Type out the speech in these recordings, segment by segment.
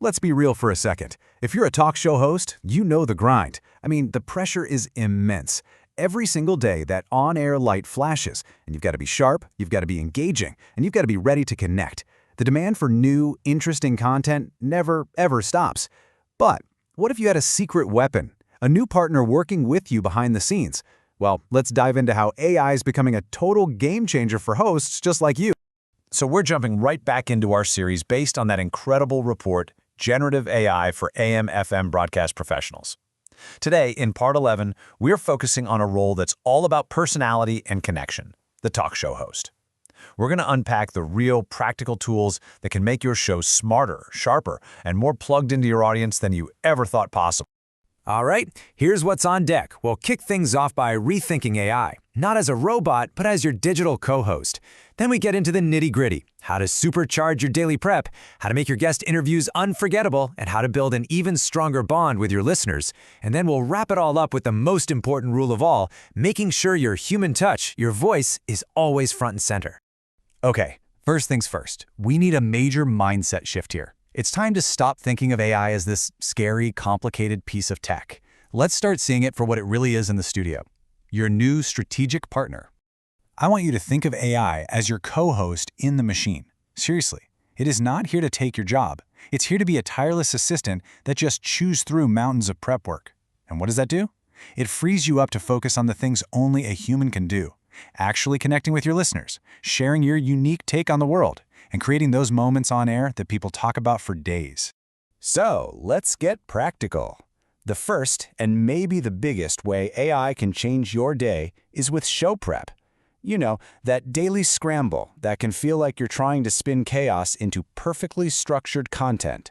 Let's be real for a second. If you're a talk show host, you know the grind. I mean, the pressure is immense. Every single day, that on-air light flashes, and you've got to be sharp, you've got to be engaging, and you've got to be ready to connect. The demand for new, interesting content never, ever stops. But what if you had a secret weapon? A new partner working with you behind the scenes? Well, let's dive into how AI is becoming a total game changer for hosts just like you. So we're jumping right back into our series based on that incredible report, Generative AI for AM/FM broadcast professionals. Today, in Part 11, we're focusing on a role that's all about personality and connection, the talk show host. We're going to unpack the real, practical tools that can make your show smarter, sharper, and more plugged into your audience than you ever thought possible. All right, here's what's on deck. We'll kick things off by rethinking AI, not as a robot, but as your digital co-host. Then we get into the nitty-gritty, how to supercharge your daily prep, how to make your guest interviews unforgettable, and how to build an even stronger bond with your listeners. And then we'll wrap it all up with the most important rule of all, making sure your human touch, your voice, is always front and center. Okay, first things first, we need a major mindset shift here. It's time to stop thinking of AI as this scary, complicated piece of tech. Let's start seeing it for what it really is in the studio, your new strategic partner. I want you to think of AI as your co-host in the machine. Seriously, it is not here to take your job. It's here to be a tireless assistant that just chews through mountains of prep work. And what does that do? It frees you up to focus on the things only a human can do, actually connecting with your listeners, sharing your unique take on the world, and creating those moments on air that people talk about for days. So, let's get practical. The first, and maybe the biggest way AI can change your day is with show prep. You know, that daily scramble that can feel like you're trying to spin chaos into perfectly structured content.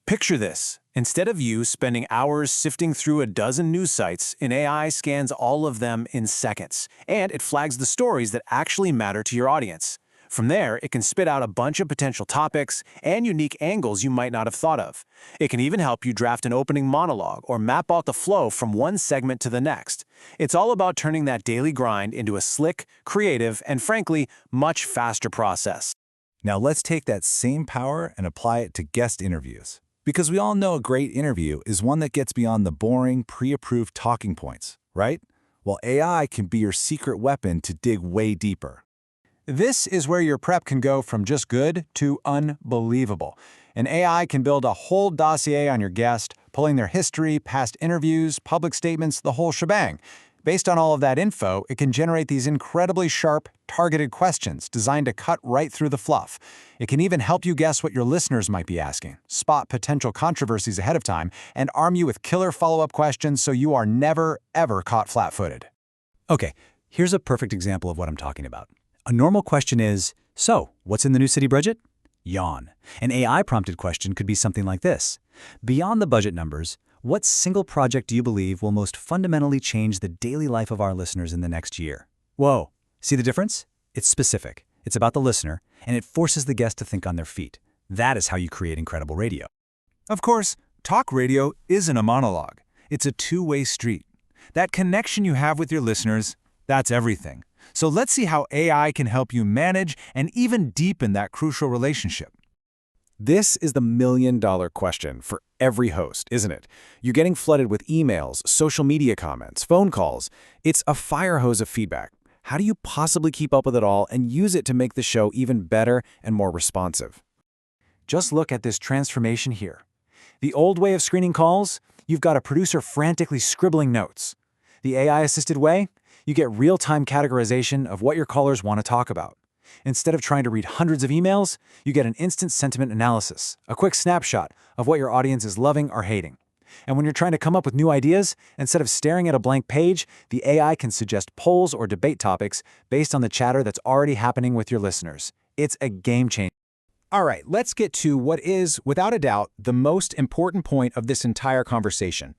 Picture this. Instead of you spending hours sifting through a dozen news sites, an AI scans all of them in seconds, and it flags the stories that actually matter to your audience. From there, it can spit out a bunch of potential topics and unique angles you might not have thought of. It can even help you draft an opening monologue or map out the flow from one segment to the next. It's all about turning that daily grind into a slick, creative, and frankly, much faster process. Now let's take that same power and apply it to guest interviews. Because we all know a great interview is one that gets beyond the boring, pre-approved talking points, right? Well, AI can be your secret weapon to dig way deeper. This is where your prep can go from just good to unbelievable. An AI can build a whole dossier on your guest, pulling their history, past interviews, public statements, the whole shebang. Based on all of that info, it can generate these incredibly sharp, targeted questions designed to cut right through the fluff. It can even help you guess what your listeners might be asking, spot potential controversies ahead of time, and arm you with killer follow-up questions so you are never, ever caught flat-footed. Okay, here's a perfect example of what I'm talking about. A normal question is, so, what's in the new city budget? Yawn. An AI-prompted question could be something like this. Beyond the budget numbers, what single project do you believe will most fundamentally change the daily life of our listeners in the next year? Whoa, see the difference? It's specific, it's about the listener, and it forces the guest to think on their feet. That is how you create incredible radio. Of course, talk radio isn't a monologue. It's a two-way street. That connection you have with your listeners, that's everything. So let's see how AI can help you manage and even deepen that crucial relationship. This is the million-dollar question for every host, isn't it? You're getting flooded with emails, social media comments, phone calls. It's a fire hose of feedback. How do you possibly keep up with it all and use it to make the show even better and more responsive? Just look at this transformation here. The old way of screening calls, you've got a producer frantically scribbling notes. The AI-assisted way, you get real-time categorization of what your callers want to talk about. Instead of trying to read hundreds of emails, you get an instant sentiment analysis, a quick snapshot of what your audience is loving or hating. And when you're trying to come up with new ideas, instead of staring at a blank page, the AI can suggest polls or debate topics based on the chatter that's already happening with your listeners. It's a game changer. All right, let's get to what is, without a doubt, the most important point of this entire conversation.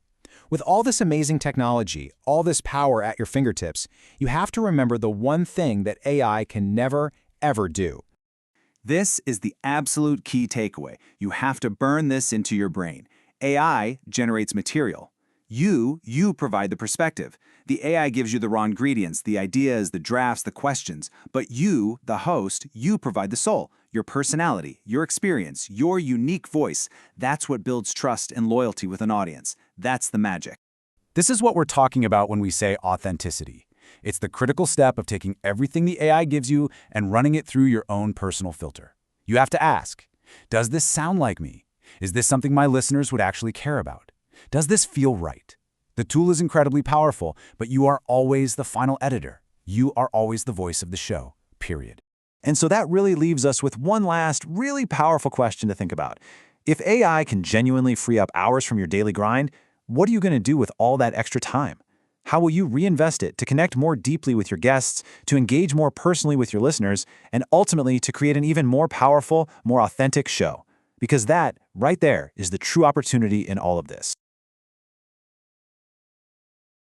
With all this amazing technology, all this power at your fingertips, you have to remember the one thing that AI can never, ever do. This is the absolute key takeaway. You have to burn this into your brain. AI generates material. You provide the perspective. The AI gives you the raw ingredients, the ideas, the drafts, the questions. But you, the host, you provide the soul, your personality, your experience, your unique voice. That's what builds trust and loyalty with an audience. That's the magic. This is what we're talking about when we say authenticity. It's the critical step of taking everything the AI gives you and running it through your own personal filter. You have to ask, does this sound like me? Is this something my listeners would actually care about? Does this feel right? The tool is incredibly powerful, but you are always the final editor. You are always the voice of the show, period. And so that really leaves us with one last, really powerful question to think about. If AI can genuinely free up hours from your daily grind, what are you going to do with all that extra time? How will you reinvest it to connect more deeply with your guests, to engage more personally with your listeners, and ultimately to create an even more powerful, more authentic show? Because that, right there, is the true opportunity in all of this.